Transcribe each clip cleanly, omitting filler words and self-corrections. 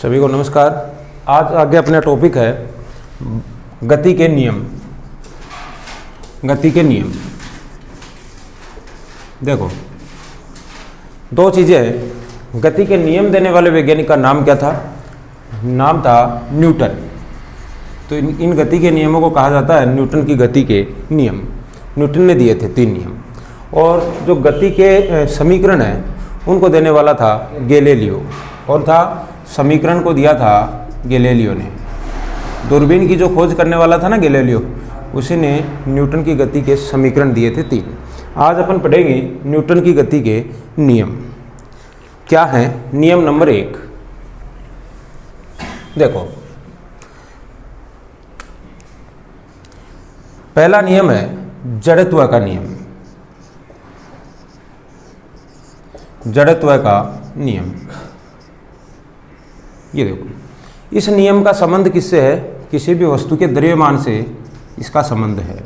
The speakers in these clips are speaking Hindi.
सभी को नमस्कार। आज आगे अपना टॉपिक है गति के नियम। गति के नियम देखो, दो चीज़ें हैं। गति के नियम देने वाले वैज्ञानिक का नाम क्या था? नाम था न्यूटन। तो इन गति के नियमों को कहा जाता है न्यूटन की गति के नियम। न्यूटन ने दिए थे 3 नियम। और जो गति के समीकरण है उनको देने वाला था गैलीलियो, और था समीकरण को दिया था गैलीलियो ने। दूरबीन की जो खोज करने वाला था ना गैलीलियो, उसी ने न्यूटन की गति के समीकरण दिए थे 3। आज अपन पढ़ेंगे न्यूटन की गति के नियम। क्या है नियम नंबर 1? देखो, पहला नियम है जड़त्व का नियम। जड़त्व का नियम, ये देखो, इस नियम का संबंध किससे है? किसी भी वस्तु के द्रव्यमान से इसका संबंध है,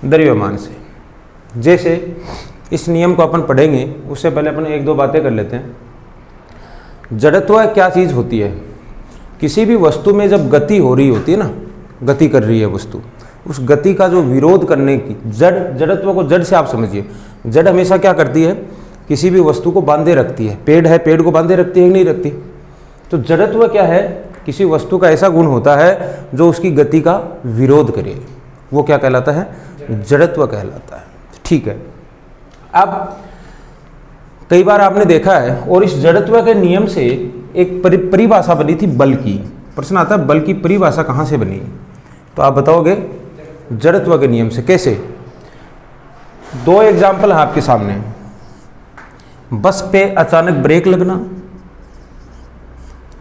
द्रव्यमान से। जैसे इस नियम को अपन पढ़ेंगे उससे पहले अपन 1-2 बातें कर लेते हैं। जड़त्व क्या चीज़ होती है? किसी भी वस्तु में जब गति हो रही होती है ना, गति कर रही है वस्तु, उस गति का जो विरोध करने की जड़त्व को जड़ से आप समझिए। जड़ हमेशा क्या करती है? किसी भी वस्तु को बांधे रखती है। पेड़ है, पेड़ को बांधे रखती है कि नहीं रखती? तो जड़त्व क्या है? किसी वस्तु का ऐसा गुण होता है जो उसकी गति का विरोध करे, वो क्या कहलाता है? जड़त्व कहलाता है। ठीक है। अब कई बार आपने देखा है, और इस जड़त्व के नियम से एक परिभाषा बनी थी बल की। प्रश्न आता है बल की परिभाषा कहाँ से बनी? तो आप बताओगे जड़त्व के नियम से। कैसे? 2 एग्जाम्पल है आपके सामने। बस पे अचानक ब्रेक लगना,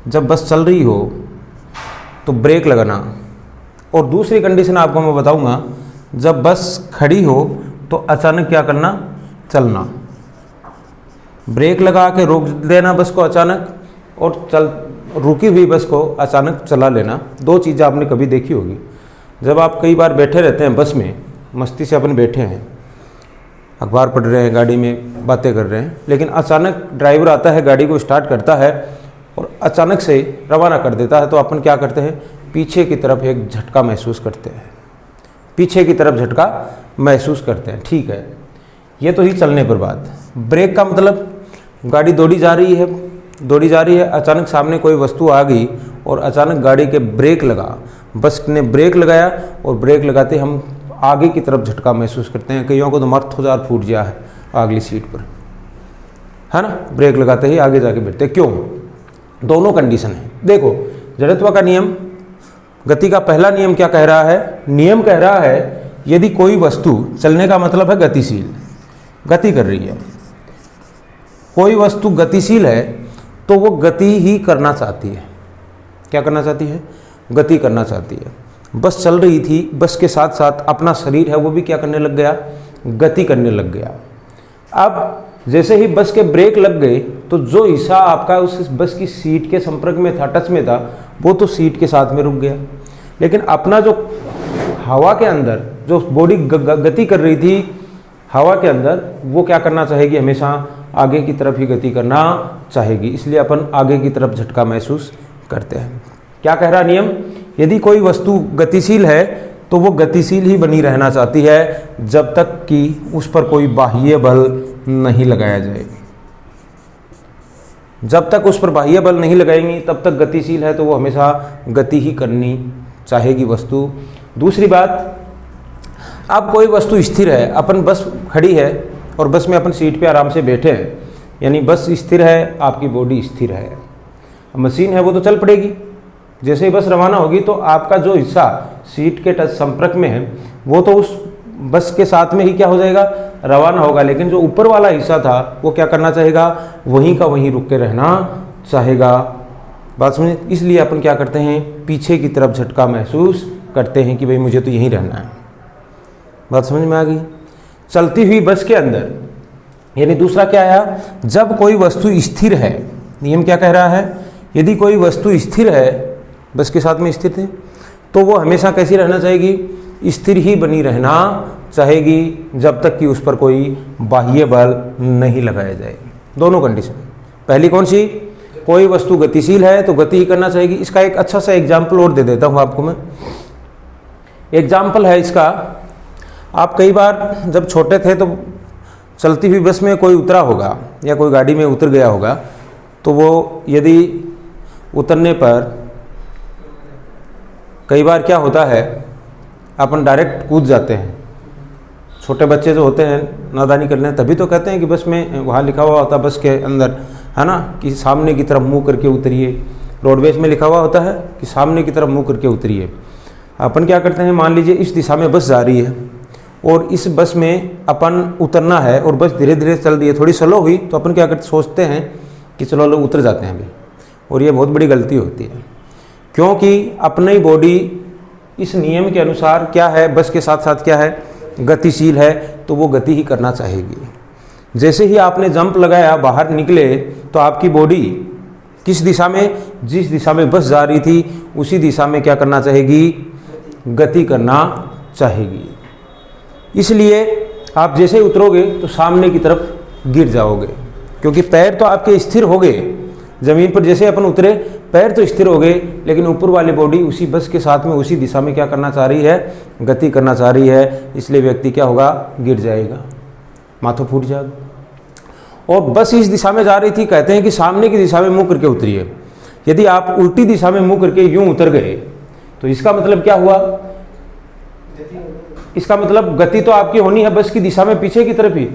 जब बस चल रही हो तो ब्रेक लगाना। और दूसरी कंडीशन आपको मैं बताऊंगा, जब बस खड़ी हो तो अचानक क्या करना? चलना। ब्रेक लगा के रोक देना बस को अचानक, और रुकी हुई बस को अचानक चला लेना। 2 चीज़ें आपने कभी देखी होगी। जब आप कई बार बैठे रहते हैं बस में, मस्ती से अपन बैठे हैं, अखबार पढ़ रहे हैं, गाड़ी में बातें कर रहे हैं, लेकिन अचानक ड्राइवर आता है, गाड़ी को स्टार्ट करता है और अचानक से रवाना कर देता है, तो अपन क्या करते हैं? पीछे की तरफ एक झटका महसूस करते हैं। पीछे की तरफ झटका महसूस करते हैं। ठीक है, ये तो ही चलने पर बात। ब्रेक का मतलब गाड़ी दौड़ी जा रही है, अचानक सामने कोई वस्तु आ गई और अचानक गाड़ी के ब्रेक लगा, बस ने ब्रेक लगाया, और ब्रेक लगाते हम आगे की तरफ झटका महसूस करते हैं। कईयों को तो मर्द फूट गया है अगली सीट पर, है ना? ब्रेक लगाते ही आगे जाके बैठते। क्यों? दोनों कंडीशन है। देखो, जड़त्व का नियम, गति का पहला नियम क्या कह रहा है? नियम कह रहा है यदि कोई वस्तु, चलने का मतलब है गतिशील, गति कर रही है, कोई वस्तु गतिशील है तो वो गति ही करना चाहती है। क्या करना चाहती है? गति करना चाहती है। बस चल रही थी, बस के साथ साथ अपना शरीर है वो भी क्या करने लग गया? गति करने लग गया। अब जैसे ही बस के ब्रेक लग गए तो जो हिस्सा आपका उस बस की सीट के संपर्क में था, टच में था, वो तो सीट के साथ में रुक गया। लेकिन अपना जो हवा के अंदर जो बॉडी गति कर रही थी हवा के अंदर, वो क्या करना चाहेगी? हमेशा आगे की तरफ ही गति करना चाहेगी। इसलिए अपन आगे की तरफ झटका महसूस करते हैं। क्या कह रहा नियम? यदि कोई वस्तु गतिशील है तो वो गतिशील ही बनी रहना चाहती है जब तक कि उस पर कोई बाह्य बल नहीं लगाया जाए। जब तक उस पर बाह्य बल नहीं लगाएंगी तब तक गतिशील है, तो वो हमेशा गति ही करनी चाहेगी वस्तु। दूसरी बात, अब कोई वस्तु स्थिर है, अपन बस खड़ी है और बस में अपन सीट पे आराम से बैठे हैं, यानी बस स्थिर है, आपकी बॉडी स्थिर है। मशीन है वो तो चल पड़ेगी। जैसे ही बस रवाना होगी तो आपका जो हिस्सा सीट के टच संपर्क में है वो तो उस बस के साथ में ही क्या हो जाएगा? रवाना होगा। लेकिन जो ऊपर वाला हिस्सा था वो क्या करना चाहेगा? वहीं का वहीं रुक के रहना चाहेगा। बात समझे? इसलिए अपन क्या करते हैं? पीछे की तरफ झटका महसूस करते हैं कि भाई मुझे तो यहीं रहना है। बात समझ में आ गई? चलती हुई बस के अंदर, यानी दूसरा क्या आया? जब कोई वस्तु स्थिर है, नियम क्या कह रहा है? यदि कोई वस्तु स्थिर है, बस के साथ में स्थिर थे, तो वो हमेशा कैसी रहना चाहेगी? स्थिर ही बनी रहना चाहेगी जब तक कि उस पर कोई बाह्य बल नहीं लगाया जाए। दोनों कंडीशन। पहली कौन सी? कोई वस्तु गतिशील है तो गति ही करना चाहेगी। इसका एक अच्छा सा एग्जाम्पल और दे देता हूँ आपको मैं। एग्जाम्पल है इसका, आप कई बार जब छोटे थे तो चलती हुई बस में कोई उतरा होगा या कोई गाड़ी में उतर गया होगा, तो वो यदि उतरने पर कई बार क्या होता है, अपन डायरेक्ट कूद जाते हैं। छोटे बच्चे जो होते हैं नादानी कर लें, तभी तो कहते हैं कि बस में वहाँ लिखा हुआ होता है बस के अंदर, है ना, कि सामने की तरफ मुंह करके उतरिए। रोडवेज में लिखा हुआ होता है कि सामने की तरफ मुंह करके उतरिए। अपन क्या करते हैं, मान लीजिए इस दिशा में बस जा रही है और इस बस में अपन उतरना है और बस धीरे धीरे चल रही है, थोड़ी स्लो हुई तो अपन क्या करते, सोचते हैं कि चलो लोग उतर जाते हैं अभी। और ये बहुत बड़ी गलती होती है, क्योंकि अपनी बॉडी इस नियम के अनुसार क्या है, बस के साथ साथ क्या है, गतिशील है, तो वो गति ही करना चाहेगी। जैसे ही आपने जंप लगाया, बाहर निकले, तो आपकी बॉडी किस दिशा में, जिस दिशा में बस जा रही थी उसी दिशा में क्या करना चाहेगी, गति करना चाहेगी। इसलिए आप जैसे ही उतरोगे तो सामने की तरफ गिर जाओगे, क्योंकि पैर तो आपके स्थिर हो गए जमीन पर। जैसे अपन उतरे पैर तो स्थिर हो गए, लेकिन ऊपर वाली बॉडी उसी बस के साथ में उसी दिशा में क्या करना चाह रही है, गति करना चाह रही है। इसलिए व्यक्ति क्या होगा, गिर जाएगा, माथा फूट जाएगा। और बस इस दिशा में जा रही थी, कहते हैं कि सामने की दिशा में मुंह करके उतरिए। यदि आप उल्टी दिशा में मुंह करके यूं उतर गए तो इसका मतलब क्या हुआ, इसका मतलब गति तो आपकी होनी है बस की दिशा में पीछे की तरफ ही,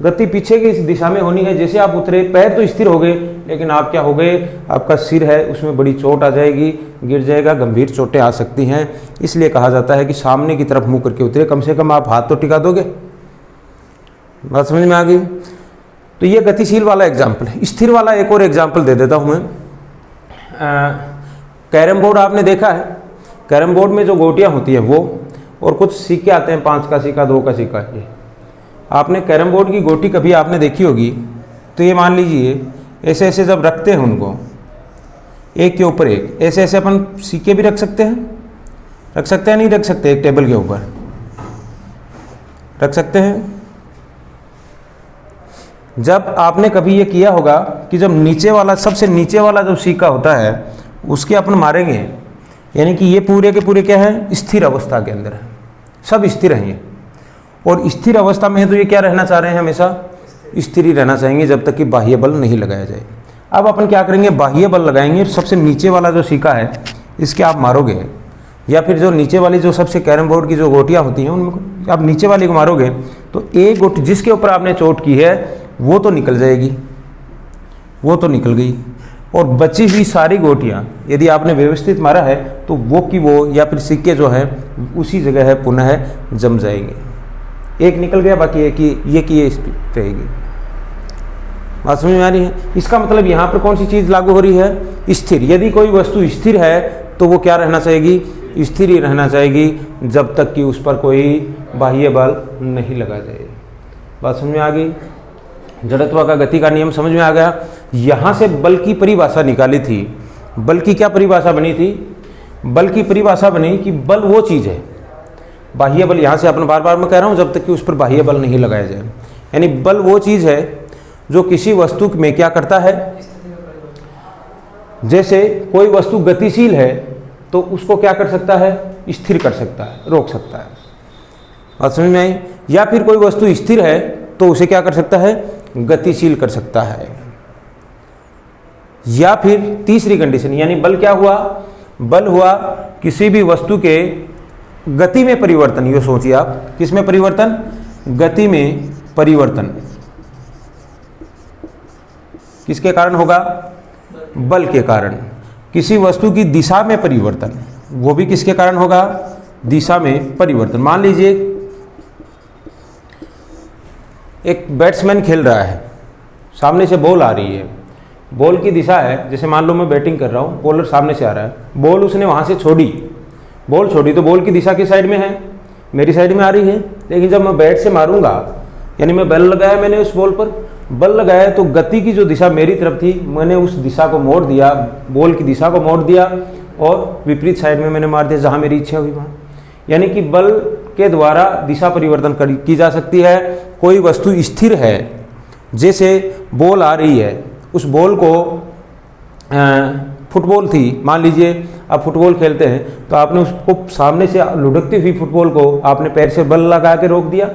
गति पीछे की दिशा में होनी है। जैसे आप उतरे पैर तो स्थिर हो गए, लेकिन आप क्या हो गए, आपका सिर है उसमें बड़ी चोट आ जाएगी, गिर जाएगा, गंभीर चोटें आ सकती हैं। इसलिए कहा जाता है कि सामने की तरफ मुंह करके उतरे, कम से कम आप हाथ तो टिका दोगे। बात समझ में आ गई। तो ये गतिशील वाला एग्जाम्पल है। स्थिर वाला एक और एग्जाम्पल दे देता हूँ मैं। कैरम बोर्ड आपने देखा है, कैरम बोर्ड में जो गोटियाँ होती हैं वो, और कुछ सिक्के आते हैं, 5 का सिक्का, 2 का सिक्का। ये आपने कैरम बोर्ड की गोटी कभी आपने देखी होगी, तो ये मान लीजिए ऐसे ऐसे जब रखते हैं उनको एक के ऊपर एक, ऐसे ऐसे अपन सिक्के भी रख सकते हैं, नहीं रख सकते, एक टेबल के ऊपर रख सकते हैं। जब आपने कभी ये किया होगा कि जब नीचे वाला, सबसे नीचे वाला जो सिक्का होता है उसके अपन मारेंगे, यानी कि ये पूरे के पूरे क्या है, स्थिर अवस्था के अंदर है, सब स्थिर हैं ये। और स्थिर अवस्था में है तो ये क्या रहना चाह रहे हैं, हमेशा स्थिर ही रहना चाहेंगे जब तक कि बाह्य बल नहीं लगाया जाए। अब अपन क्या करेंगे, बाह्य बल लगाएंगे। सबसे नीचे वाला जो सिक्का है इसके आप मारोगे, या फिर जो नीचे वाली जो सबसे कैरम बोर्ड की जो गोटियाँ होती हैं उनमें आप नीचे वाली को मारोगे तो एक गोटी जिसके ऊपर आपने चोट की है वो तो निकल जाएगी, वो तो निकल गई। और बची हुई सारी गोटियाँ यदि आपने व्यवस्थित मारा है तो वो की वो, या फिर सिक्के जो है उसी जगह है पुनः जम जाएंगे। एक निकल गया, बाकी एक ये रहेगी। बात समझ में आ रही है। इसका मतलब यहाँ पर कौन सी चीज़ लागू हो रही है, स्थिर। यदि कोई वस्तु स्थिर है तो वो क्या रहना चाहेगी, स्थिर ही रहना चाहेगी जब तक कि उस पर कोई बाह्य बल नहीं लगा जाए। बात समझ में आ गई। जड़त्व का गति का नियम समझ में आ गया। यहाँ से बल की परिभाषा निकाली थी। बल की क्या परिभाषा बनी थी, बल की परिभाषा बनी कि बल वो चीज़ है, बाह्य बल, यहाँ से अपन बार बार मैं कह रहा हूँ, जब तक कि उस पर बाह्य बल नहीं लगाया जाए। यानी बल वो चीज़ है जो किसी वस्तु में क्या करता है, जैसे कोई वस्तु गतिशील है तो उसको क्या कर सकता है, स्थिर कर सकता है, रोक सकता है। बात समझ में आई। या फिर कोई वस्तु स्थिर है तो उसे क्या कर सकता है, गतिशील कर सकता है। या फिर तीसरी कंडीशन, यानी बल क्या हुआ, बल हुआ किसी भी वस्तु के गति में परिवर्तन। ये सोचिए आप, किस में परिवर्तन, गति में परिवर्तन। किसके कारण होगा, बल के कारण। किसी वस्तु की दिशा में परिवर्तन, वो भी किसके कारण होगा, दिशा में परिवर्तन। मान लीजिए एक बैट्समैन खेल रहा है, सामने से बॉल आ रही है, बॉल की दिशा है, जैसे मान लो मैं बैटिंग कर रहा हूँ, बॉलर सामने से आ रहा है, बॉल उसने वहाँ से छोड़ी, बॉल छोड़ी तो बॉल की दिशा किस साइड में है, मेरी साइड में आ रही है। लेकिन जब मैं बैट से मारूंगा, यानी मैं बल लगाया, मैंने उस बॉल पर बल लगाया, तो गति की जो दिशा मेरी तरफ थी मैंने उस दिशा को मोड़ दिया, बॉल की दिशा को मोड़ दिया और विपरीत साइड में मैंने मार दिया जहाँ मेरी इच्छा हुई वहाँ। यानी कि बल के द्वारा दिशा परिवर्तन की जा सकती है। कोई वस्तु स्थिर है, जैसे बॉल आ रही है, उस बॉल को फुटबॉल थी, मान लीजिए आप फुटबॉल खेलते हैं तो आपने उसको सामने से लुढ़कती हुई फुटबॉल को आपने पैर से बल लगा के रोक दिया,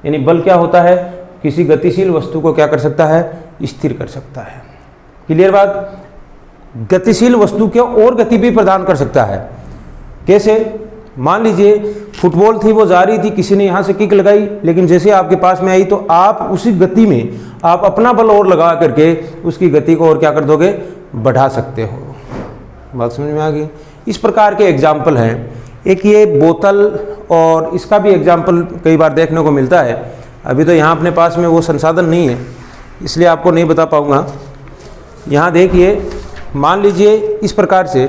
यानी बल क्या होता है, किसी गतिशील वस्तु को क्या कर सकता है, स्थिर कर सकता है। क्लियर बात। गतिशील वस्तु को और गति भी प्रदान कर सकता है। कैसे, मान लीजिए फुटबॉल थी, वो जा रही थी, किसी ने यहाँ से किक लगाई, लेकिन जैसे आपके पास में आई तो आप उसी गति में आप अपना बल और लगा करके उसकी गति को और क्या कर दोगे, बढ़ा सकते हो। बात समझ में आ गई। इस प्रकार के एग्जाम्पल हैं। एक ये बोतल, और इसका भी एग्जाम्पल कई बार देखने को मिलता है। अभी तो यहाँ अपने पास में वो संसाधन नहीं है, इसलिए आपको नहीं बता पाऊँगा। यहाँ देखिए, मान लीजिए इस प्रकार से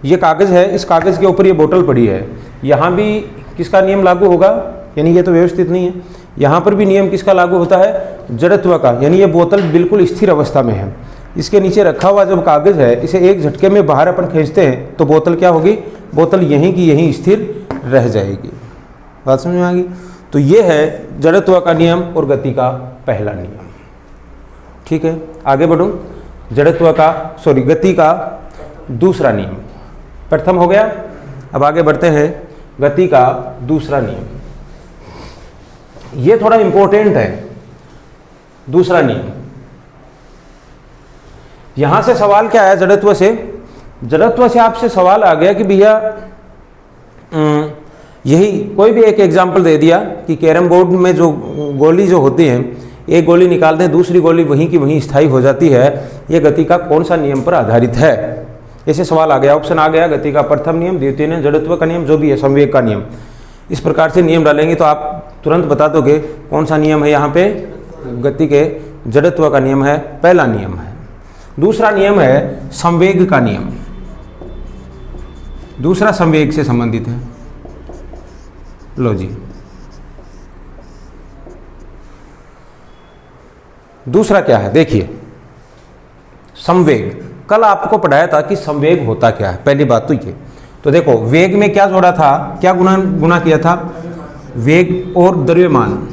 ये कागज़ है, इस कागज़ के ऊपर ये बोतल पड़ी है। यहाँ भी किसका नियम लागू होगा, यानी ये तो व्यवस्थित नहीं है, यहाँ पर भी नियम किसका लागू होता है, जड़त्व का। यानी ये बोतल बिल्कुल स्थिर अवस्था में है, इसके नीचे रखा हुआ जब कागज़ है, इसे एक झटके में बाहर अपन खींचते हैं तो बोतल क्या होगी, बोतल यहीं की यहीं स्थिर रह जाएगी। बात समझ में आ गई। तो ये है जड़त्व का नियम और गति का पहला नियम। ठीक है, आगे बढ़ूँ। गति का दूसरा नियम प्रथम हो गया। अब आगे बढ़ते हैं, गति का दूसरा नियम। ये थोड़ा इंपॉर्टेंट है, दूसरा नियम। यहां से सवाल क्या आया, जड़त्व से आपसे सवाल आ गया कि भैया यही कोई भी एक एग्जाम्पल दे दिया कि कैरम बोर्ड में जो गोली जो होती है, एक गोली निकालते हैं, दूसरी गोली वहीं की वहीं स्थायी हो जाती है, ये गति का कौन सा नियम पर आधारित है। ऐसे सवाल आ गया, ऑप्शन आ गया, गति का प्रथम नियम, द्वितीय नियम, जड़त्व का नियम, जो भी है, संवेग का नियम। इस प्रकार से नियम डालेंगे तो आप तुरंत बता दोगे कौन सा नियम है यहाँ पे, गति के जड़त्व का नियम है, पहला नियम है। दूसरा नियम है संवेग का नियम। दूसरा संवेग से संबंधित है। लो जी, दूसरा क्या है, देखिए संवेग। कल आपको पढ़ाया था कि संवेग होता क्या है, पहली बात तो ये। तो देखो, वेग में क्या जोड़ा था, क्या गुना किया था, वेग और द्रव्यमान।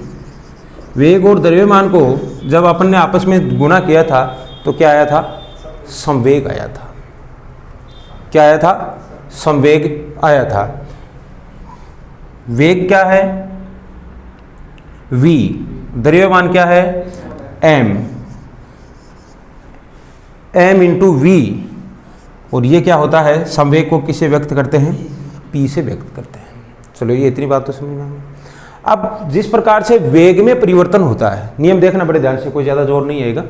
वेग और द्रव्यमान को जब अपन ने आपस में गुणा किया था तो क्या आया था, संवेग आया था। क्या आया था, संवेग आया था। वेग क्या है, v, द्रव्यमान क्या है, m इंटू वी। और ये क्या होता है, संवेग को किससे व्यक्त करते हैं, p से व्यक्त करते हैं। चलो, ये इतनी बात तो समझ में। अब जिस प्रकार से वेग में परिवर्तन होता है, नियम देखना बड़े ध्यान से, कोई ज़्यादा जोर नहीं आएगा।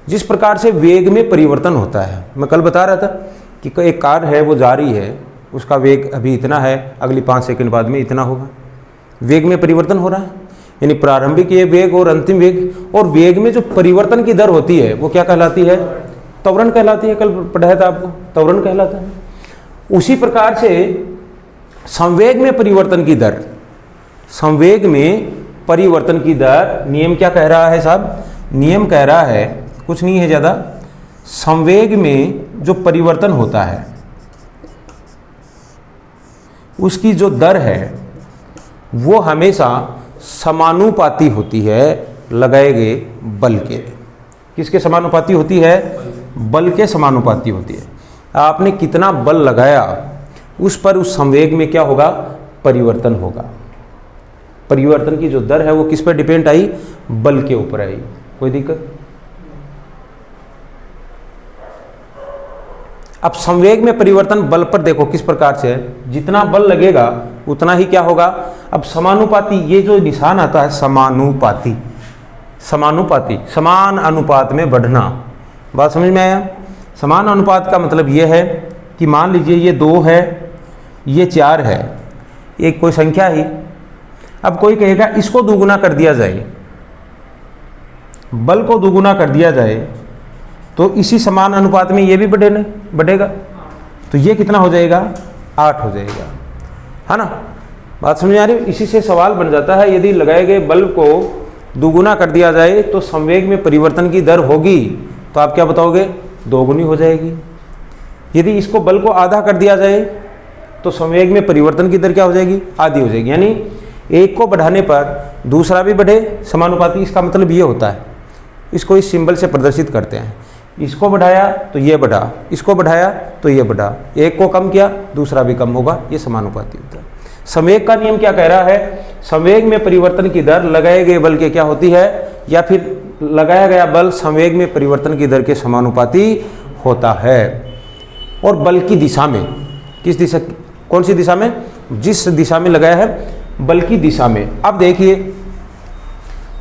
जिस प्रकार से वेग में परिवर्तन होता है, मैं कल बता रहा था कि एक कार है, वो जा रही है, उसका वेग अभी इतना है, अगली 5 सेकंड बाद में इतना होगा। वेग में परिवर्तन हो रहा है, यानी प्रारंभिक ये वेग और अंतिम वेग। और वेग में जो परिवर्तन की दर होती है वो क्या कहलाती है, त्वरण कहलाती है। कल पढ़ाया था आपको, त्वरण कहलाता है। उसी प्रकार से संवेग में परिवर्तन की दर, संवेग में परिवर्तन की दर, नियम क्या कह रहा है साहब, नियम कह रहा है कुछ नहीं है ज़्यादा, संवेग में जो परिवर्तन होता है उसकी जो दर है वो हमेशा समानुपाती होती है लगाए गए बल के। किसके समानुपाती होती है, बल के समानुपाती होती है। आपने कितना बल लगाया उस पर उस संवेग में क्या होगा, परिवर्तन होगा। परिवर्तन की जो दर है वो किस पर डिपेंड आई, बल के ऊपर आई। कोई दिक्कत। अब संवेग में परिवर्तन बल पर देखो किस प्रकार से है, जितना बल लगेगा उतना ही क्या होगा। अब समानुपाती, ये जो निशान आता है समानुपाती, समानुपाती समान अनुपात में बढ़ना। बात समझ में आया। समान अनुपात का मतलब ये है कि मान लीजिए ये 2 है, ये 4 है, एक कोई संख्या ही। अब कोई कहेगा इसको दुगुना कर दिया जाए, बल को दुगुना कर दिया जाए तो इसी समान अनुपात में ये भी बढ़ेगा। तो ये कितना हो जाएगा, 8 हो जाएगा, है ना। बात समझ आ रही है। इसी से सवाल बन जाता है, यदि लगाए गए बल को दुगुना कर दिया जाए तो संवेग में परिवर्तन की दर होगी, तो आप क्या बताओगे, 2 गुनी हो जाएगी। यदि इसको बल को आधा कर दिया जाए तो संवेग में परिवर्तन की दर क्या हो जाएगी, आधी हो जाएगी। यानी एक को बढ़ाने पर दूसरा भी बढ़े, समानुपाती। इसका मतलब ये होता है, इसको इस सिंबल से प्रदर्शित करते हैं इसको बढ़ाया तो ये बढ़ा, इसको बढ़ाया तो ये बढ़ा, एक को कम किया दूसरा भी कम होगा, ये समानुपाती होता है। संवेग का नियम क्या कह रहा है, संवेग में परिवर्तन की दर लगाए गए बल के क्या होती है, या फिर लगाया गया बल संवेग में परिवर्तन की दर के समानुपाती होता है। और बल की दिशा में, किस दिशा, कौन सी दिशा में, जिस दिशा में लगाया है बल की दिशा में। अब देखिए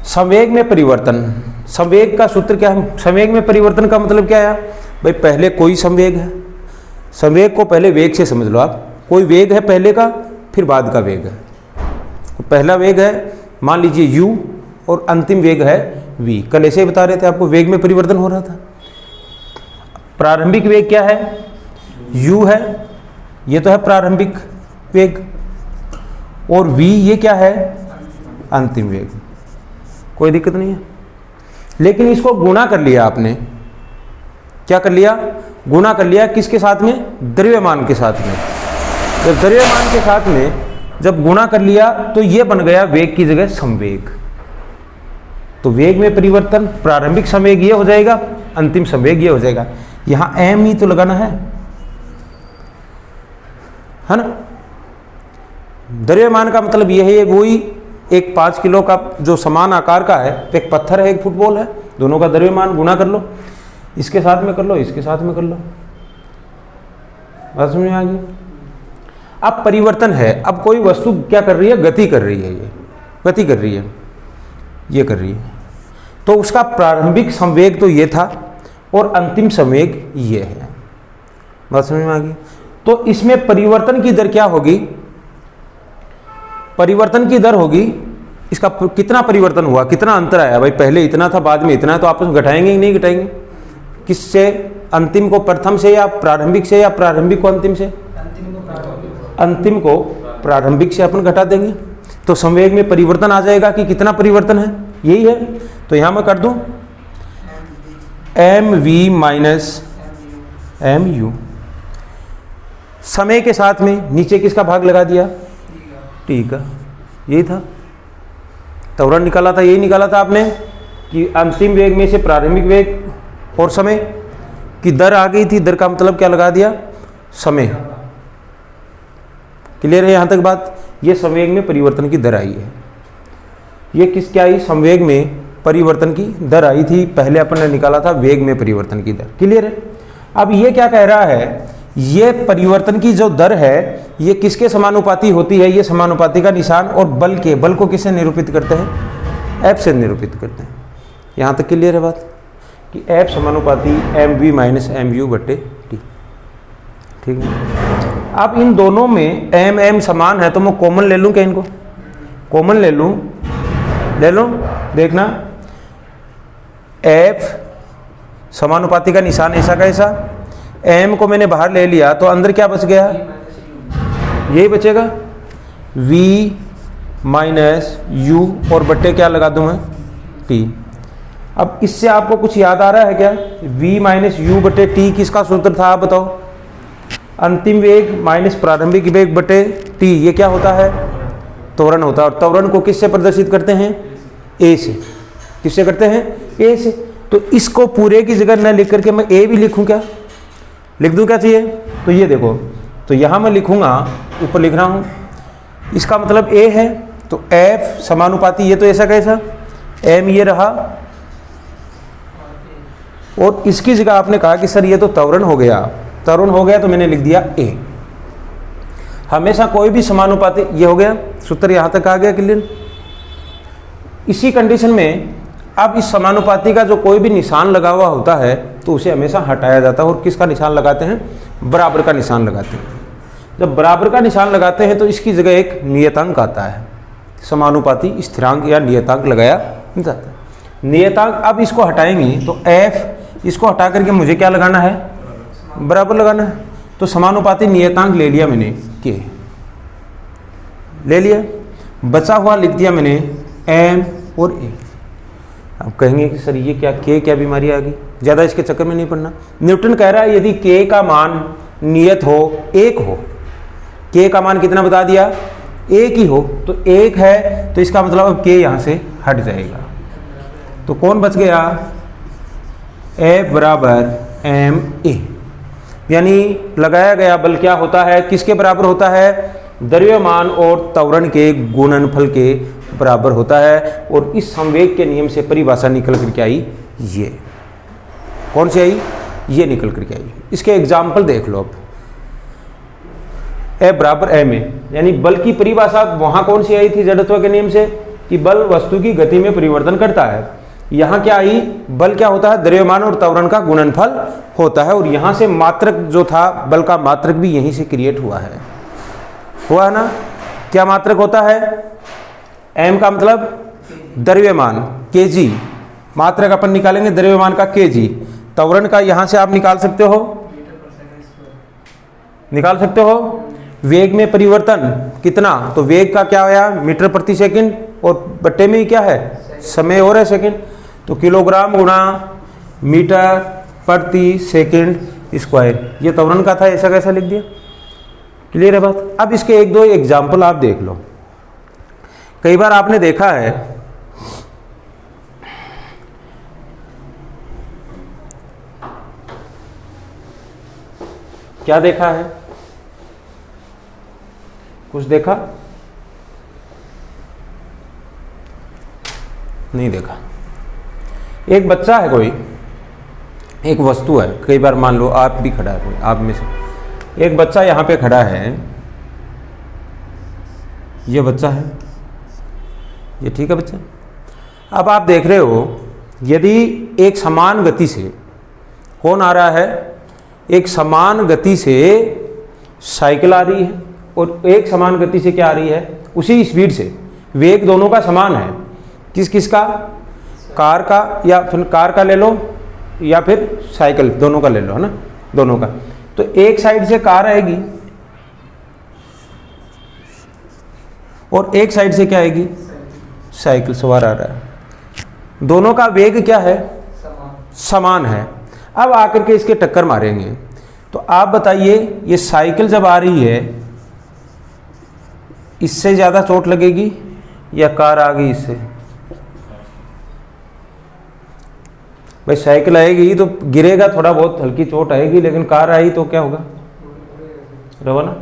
संवेग में परिवर्तन, संवेग का सूत्र क्या है, संवेग में परिवर्तन का मतलब क्या है भाई, पहले कोई संवेग है, संवेग को पहले वेग से समझ लो आप, कोई वेग है पहले का फिर बाद का वेग है। तो पहला वेग है मान लीजिए u और अंतिम वेग है v। कल ऐसे ही बता रहे थे आपको, वेग में परिवर्तन हो रहा था। प्रारंभिक वेग क्या है, u है, ये तो है प्रारंभिक वेग, और v ये क्या है, अंतिम वेग, कोई दिक्कत नहीं है। लेकिन इसको गुणा कर लिया आपने, क्या कर लिया, गुणा कर लिया किसके साथ में, द्रव्यमान के साथ में। जब द्रव्यमान के साथ में जब गुणा कर लिया तो ये बन गया वेग की जगह संवेग। तो वेग में परिवर्तन, प्रारंभिक संवेग ये हो जाएगा, अंतिम संवेग ये हो जाएगा। यहां m ही तो लगाना है ना। द्रव्यमान का मतलब ये है, वही एक 5 किलो का जो समान आकार का है, एक पत्थर है एक फुटबॉल है, दोनों का द्रव्यमान गुणा कर लो, इसके साथ में कर लो, इसके साथ में कर लो, बात समझ में आ गई। अब परिवर्तन है, अब कोई वस्तु क्या कर रही है, गति कर रही है, ये गति कर रही है, ये कर रही है, तो उसका प्रारंभिक संवेग तो ये था और अंतिम संवेग ये है, बात समझ में आ गई। तो इसमें परिवर्तन की दर क्या होगी, परिवर्तन की दर होगी, इसका कितना परिवर्तन हुआ, कितना अंतर आया भाई, पहले इतना था बाद में इतना, तो आपस में घटाएंगे कि नहीं घटाएंगे, किससे, अंतिम को प्रथम से या प्रारंभिक से, या प्रारंभिक को अंतिम से, अंतिम को प्रारंभिक से अपन घटा देंगे, तो संवेग में परिवर्तन आ जाएगा कि कितना परिवर्तन है, यही है। तो यहां मैं कर दूं mv माइनस mu, समय के साथ में नीचे किसका भाग लगा दिया, t का, यही था त्वरण निकाला था, यही निकाला था आपने कि अंतिम वेग में से प्रारंभिक वेग और समय की दर आ गई थी, दर का मतलब क्या लगा दिया, समय। क्लियर है यहाँ तक बात। ये संवेग में परिवर्तन की दर आई है, ये किस क्या आई, संवेग में परिवर्तन की दर आई थी, पहले अपन ने निकाला था वेग में परिवर्तन की दर। क्लियर है। अब ये क्या कह रहा है, ये परिवर्तन की जो दर है ये किसके समानुपाती होती है, ये समानुपाती का निशान और बल के, बल को किससे निरूपित करते हैं, F से निरूपित करते हैं। यहाँ तक क्लियर है बात कि F समानुपाती mv माइनस mu बट्टे t, ठीक है। अब इन दोनों में m समान है तो मैं कॉमन ले लूँ क्या, इनको कॉमन ले लूँ, ले लो, देखना F समानुपाती का निशान ऐसा का ऐसा, m को मैंने बाहर ले लिया तो अंदर क्या बच गया, यही बचेगा v माइनस u और बट्टे क्या लगा दूं मैं, t। अब इससे आपको कुछ याद आ रहा है क्या, v माइनस u बट्टे t किसका सूत्र था आप बताओ, अंतिम वेग माइनस प्रारंभिक वेग बटे t, ये क्या होता है, त्वरण होता है। और त्वरण को किससे प्रदर्शित करते हैं, a से, किससे करते हैं, a से। तो इसको पूरे की जगह न लिख करके मैं a भी लिखूं क्या, लिख दूं क्या चाहिए, तो ये देखो, तो यहाँ मैं लिखूंगा, ऊपर लिख रहा हूँ, इसका मतलब a है, तो f समानुपाती, ये तो ऐसा कैसा m ये रहा, और इसकी जगह आपने कहा कि सर ये तो त्वरण हो गया, त्वरण हो गया तो मैंने लिख दिया a। हमेशा कोई भी समानुपाती, ये हो गया सूत्र, यहाँ तक आ गया क्लियर। इसी कंडीशन में अब इस समानुपाती का जो कोई भी निशान लगा हुआ होता है तो उसे हमेशा हटाया जाता है, और किसका निशान लगाते हैं, बराबर का निशान लगाते हैं। जब बराबर का निशान लगाते हैं तो इसकी जगह एक नियतांक आता है, समानुपाती स्थिरांक या नियतांक लगाया जाता है। नियतांक, अब इसको हटाएंगे तो f, इसको हटा करके मुझे क्या लगाना है, बराबर लगाना है। तो समानुपाती नियतांक ले लिया मैंने, k ले लिया, बचा हुआ लिख दिया मैंने m और a। अब कहेंगे कि सर ये क्या, k क्या बीमारी आ गई, ज़्यादा इसके चक्कर में नहीं पड़ना। न्यूटन कह रहा है यदि k का मान नियत हो, 1 हो, k का मान कितना बता दिया, 1 ही हो, तो 1 है, तो इसका मतलब अब k यहाँ से हट जाएगा। तो कौन बच गया, F बराबर एम ए, यानी लगाया गया बल क्या होता है, किसके बराबर होता है, द्रव्यमान और त्वरण के गुणनफल के बराबर होता है। और इस संवेग के नियम से परिभाषा निकल करके आई, ये कौन सी आई, ये निकल करके आई। इसके एग्जाम्पल देख लो अब। F बराबर एम ए, यानी बल की परिभाषा वहां कौन सी आई थी, जड़त्व के नियम से, कि बल वस्तु की गति में परिवर्तन करता है। यहां क्या आई, बल क्या होता है, द्रव्यमान और त्वरण का गुणनफल होता है। और यहां से मात्रक जो था, बल का मात्रक भी यहीं से क्रिएट हुआ है ना। क्या मात्रक होता है, m का मतलब द्रव्यमान, kg, मात्रक अपन निकालेंगे द्रव्यमान का kg, त्वरण का यहां से आप निकाल सकते हो, वेग में परिवर्तन कितना, तो वेग का क्या आया, मीटर प्रति सेकंड, और बट्टे में ही क्या है, समय और है सेकंड, तो किलोग्राम गुणा मीटर प्रति सेकंड स्क्वायर। ये त्वरण का था, ऐसा कैसा लिख दिया, क्लियर है बात। अब इसके एक दो एग्जाम्पल आप देख लो। कई बार आपने देखा है क्या देखा है, कुछ देखा नहीं देखा। एक बच्चा है, कोई एक वस्तु है, कई बार मान लो आप भी खड़ा है, कोई आप में से एक बच्चा यहां पे खड़ा है, ये बच्चा है, ये ठीक है बच्चा। अब आप देख रहे हो, यदि एक समान गति से कौन आ रहा है, एक समान गति से साइकिल आ रही है, और एक समान गति से क्या आ रही है, उसी स्पीड से, वेग दोनों का समान है, किस का, कार का, या फिर कार का ले लो या फिर साइकिल, दोनों का ले लो, है ना, दोनों का। तो एक साइड से कार आएगी और एक साइड से क्या आएगी, साइकिल सवार आ रहा है, दोनों का वेग क्या है, समान है। अब आकर के इसके टक्कर मारेंगे, तो आप बताइए, ये साइकिल जब आ रही है, इससे ज़्यादा चोट लगेगी या कार आ गई इससे, भाई साइकिल आएगी तो गिरेगा, थोड़ा बहुत हल्की चोट आएगी, लेकिन कार आई तो क्या होगा, रवाना,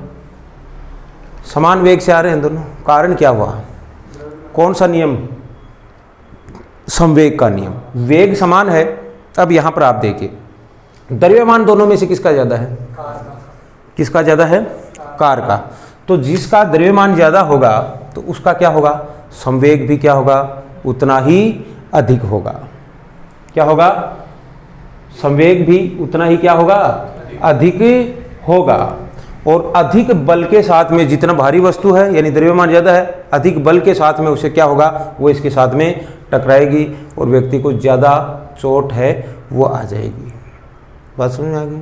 समान वेग से आ रहे हैं दोनों। कारण क्या हुआ, कौन सा नियम, संवेग का नियम, वेग समान है। अब यहां पर आप देखिए, द्रव्यमान दोनों में से किसका ज्यादा है, किसका ज्यादा है, कार का। तो जिसका द्रव्यमान ज्यादा होगा तो उसका क्या होगा, संवेग भी क्या होगा, उतना ही अधिक होगा। क्या होगा, संवेग भी उतना ही क्या होगा, अधिक होगा। और अधिक बल के साथ में, जितना भारी वस्तु है यानी द्रव्यमान ज़्यादा है, अधिक बल के साथ में उसे क्या होगा, वो इसके साथ में टकराएगी और व्यक्ति को ज़्यादा चोट है वो आ जाएगी। बात समझ में आ गई।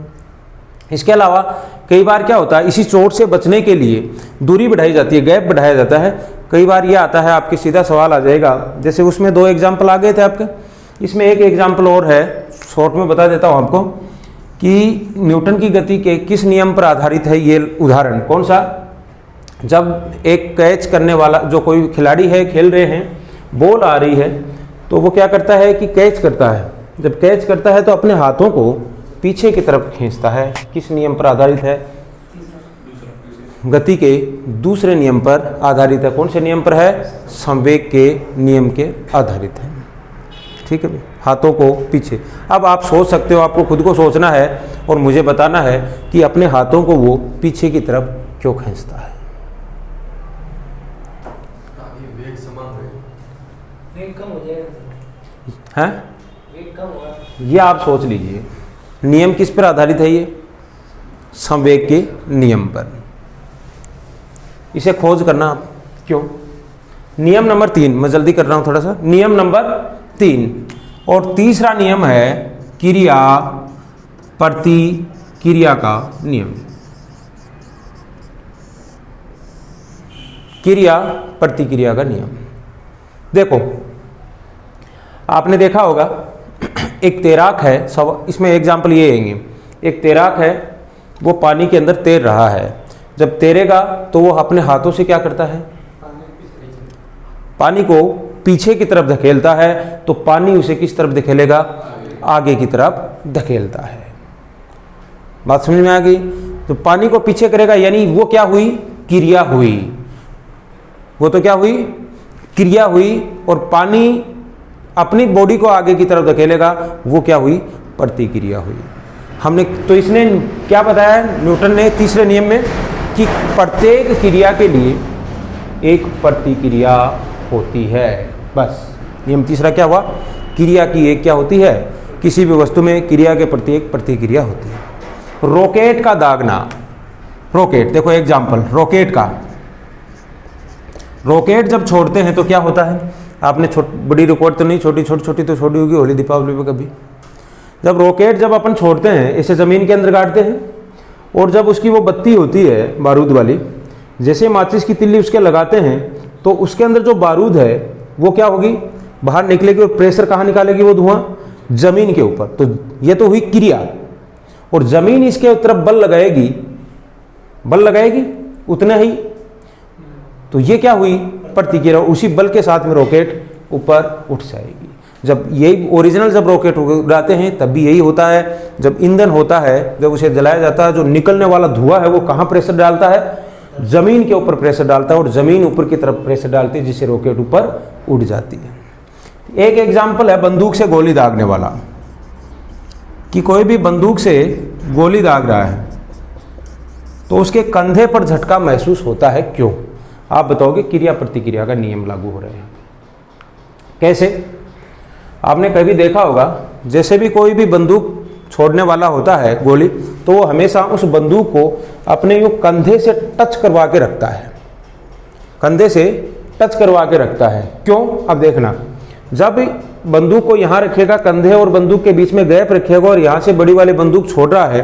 इसके अलावा कई बार क्या होता है, इसी चोट से बचने के लिए दूरी बढ़ाई जाती है, गैप बढ़ाया जाता है। कई बार ये आता है, आपके सीधा सवाल आ जाएगा, जैसे उसमें 2 एग्जाम्पल आ गए थे आपके, इसमें एक एग्जाम्पल और है, शॉर्ट में बता देता हूँ आपको, कि न्यूटन की गति के किस नियम पर आधारित है ये उदाहरण। कौन सा, जब एक कैच करने वाला, जो कोई खिलाड़ी है, खेल रहे हैं, बॉल आ रही है, तो वो क्या करता है कि कैच करता है। जब कैच करता है तो अपने हाथों को पीछे की तरफ खींचता है। किस नियम पर आधारित है, गति के दूसरे नियम पर आधारित है। कौन से नियम पर है, संवेग के नियम के आधारित है। ठीक है भाई, हाथों को पीछे। अब आप सोच सकते हो, आपको खुद को सोचना है और मुझे बताना है कि अपने हाथों को वो पीछे की तरफ क्यों खींचता है। वेग समान रहेगा, वेग कम हो जाएगा, हैं, वेग कम होगा। ये आप सोच लीजिए, नियम किस पर आधारित है, ये संवेग के नियम पर। इसे खोज करना आप, क्यों। नियम नंबर 3, मैं जल्दी कर रहा हूं थोड़ा सा। नियम नंबर 3 और तीसरा नियम है क्रिया प्रतिक्रिया का नियम। क्रिया प्रतिक्रिया का नियम, देखो आपने देखा होगा, एक तैराक है, सब इसमें एग्जाम्पल ये आएंगे। एक तैराक है, वो पानी के अंदर तैर रहा है। जब तैरेगा तो वो अपने हाथों से क्या करता है, पानी को पीछे की तरफ धकेलता है, तो पानी उसे किस तरफ धकेलेगा, आगे की तरफ धकेलता है। बात समझ में आ गई? तो पानी को पीछे करेगा यानी वो क्या हुई? क्रिया हुई। वो तो क्या हुई? क्रिया हुई। और पानी अपनी बॉडी को आगे की तरफ धकेलेगा, वो क्या हुई? प्रतिक्रिया हुई। हमने तो इसने क्या बताया न्यूटन ने तीसरे नियम में कि प्रत्येक क्रिया के लिए एक प्रतिक्रिया होती है। बस नियम तीसरा क्या हुआ? क्रिया की एक क्या होती है? किसी भी वस्तु में क्रिया के प्रति एक प्रतिक्रिया होती है। रॉकेट का दागना, रॉकेट देखो एग्जाम्पल, रॉकेट का, रॉकेट जब छोड़ते हैं तो क्या होता है? आपने बड़ी रॉकेट तो नहीं छोटी, छोटी छोटी तो छोटी होगी होली दीपावली पे कभी। जब रॉकेट जब अपन छोड़ते हैं इसे ज़मीन के अंदर गाड़ते हैं, और जब उसकी वो बत्ती होती है बारूद वाली, जैसे माचिस की तिल्ली उसके लगाते हैं तो उसके अंदर जो बारूद है वो क्या होगी? बाहर निकलेगी। और प्रेशर कहाँ निकालेगी वो धुआं? ज़मीन के ऊपर। तो ये तो हुई क्रिया। और ज़मीन इसके तरफ बल लगाएगी, बल लगाएगी उतना ही, तो ये क्या हुई? प्रतिक्रिया। उसी बल के साथ में रॉकेट ऊपर उठ जाएगी। जब यही ओरिजिनल जब रॉकेट उड़ाते हैं तब भी यही होता है। जब ईंधन होता है, जब उसे जलाया जाता है, जो निकलने वाला धुआं है वो कहाँ प्रेशर डालता है? ज़मीन के ऊपर प्रेशर डालता है, और ज़मीन ऊपर की तरफ प्रेशर डालती है, जिससे रॉकेट ऊपर उड़ जाती है। एक एग्जाम्पल है बंदूक से गोली दागने वाला, कि कोई भी बंदूक से गोली दाग रहा है तो उसके कंधे पर झटका महसूस होता है, क्यों? आप बताओगे? क्रिया प्रतिक्रिया का नियम लागू हो रहे हैं। कैसे? आपने कभी देखा होगा, जैसे भी कोई भी बंदूक छोड़ने वाला होता है गोली, तो वो हमेशा उस बंदूक को अपने यूँ कंधे से टच करवा के रखता है, कंधे से टच करवा के रखता है। क्यों? अब देखना, जब बंदूक को यहाँ रखेगा, कंधे और बंदूक के बीच में गैप रखेगा, और यहाँ से बड़ी वाली बंदूक छोड़ रहा है,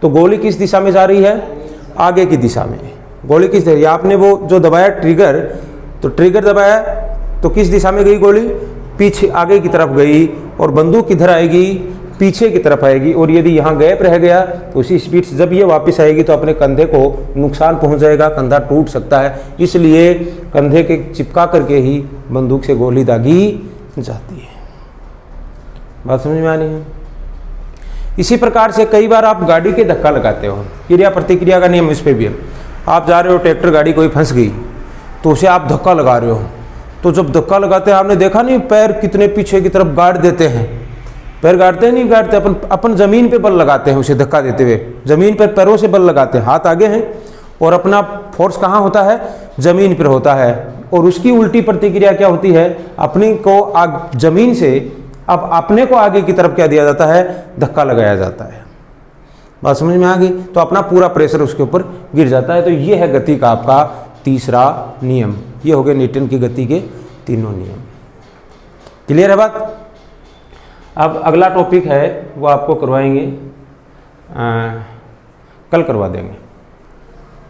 तो गोली किस दिशा में जा रही है? आगे की दिशा में। गोली किस दिशा? आपने वो जो दबाया ट्रिगर, तो ट्रिगर दबाया तो किस दिशा में गई गोली? पीछे, आगे की तरफ गई। और बंदूक किधर आएगी? पीछे की तरफ आएगी। और यदि यहाँ गैप रह गया तो उसी स्पीड से जब ये वापस आएगी तो अपने कंधे को नुकसान पहुँच जाएगा, कंधा टूट सकता है। इसलिए कंधे के चिपका करके ही बंदूक से गोली दागी जाती है। बात समझ में आनी है? इसी प्रकार से कई बार आप गाड़ी के धक्का लगाते हो, क्रिया प्रतिक्रिया का नियम इस पर भी है। आप जा रहे हो, ट्रैक्टर गाड़ी कोई फंस गई तो उसे आप धक्का लगा रहे हो, तो जब धक्का लगाते हैं, आपने देखा नहीं पैर कितने पीछे की तरफ गाड़ देते हैं? पैर गाड़ते हैं? नहीं गाड़ते। अपन ज़मीन पे बल लगाते हैं उसे धक्का देते हुए, ज़मीन पर पैरों से बल लगाते हैं, हाथ आगे हैं, और अपना फोर्स कहाँ होता है? ज़मीन पर होता है। और उसकी उल्टी प्रतिक्रिया क्या होती है? अपने को ज़मीन से अब अपने को आगे की तरफ क्या दिया जाता है? धक्का लगाया जाता है। बात समझ में आ गई? तो अपना पूरा प्रेशर उसके ऊपर गिर जाता है। तो ये है गति का आपका तीसरा नियम। ये हो गए न्यूटन की गति के तीनों नियम। क्लियर है बात? अब अगला टॉपिक है वो आपको करवाएंगे, कल करवा देंगे।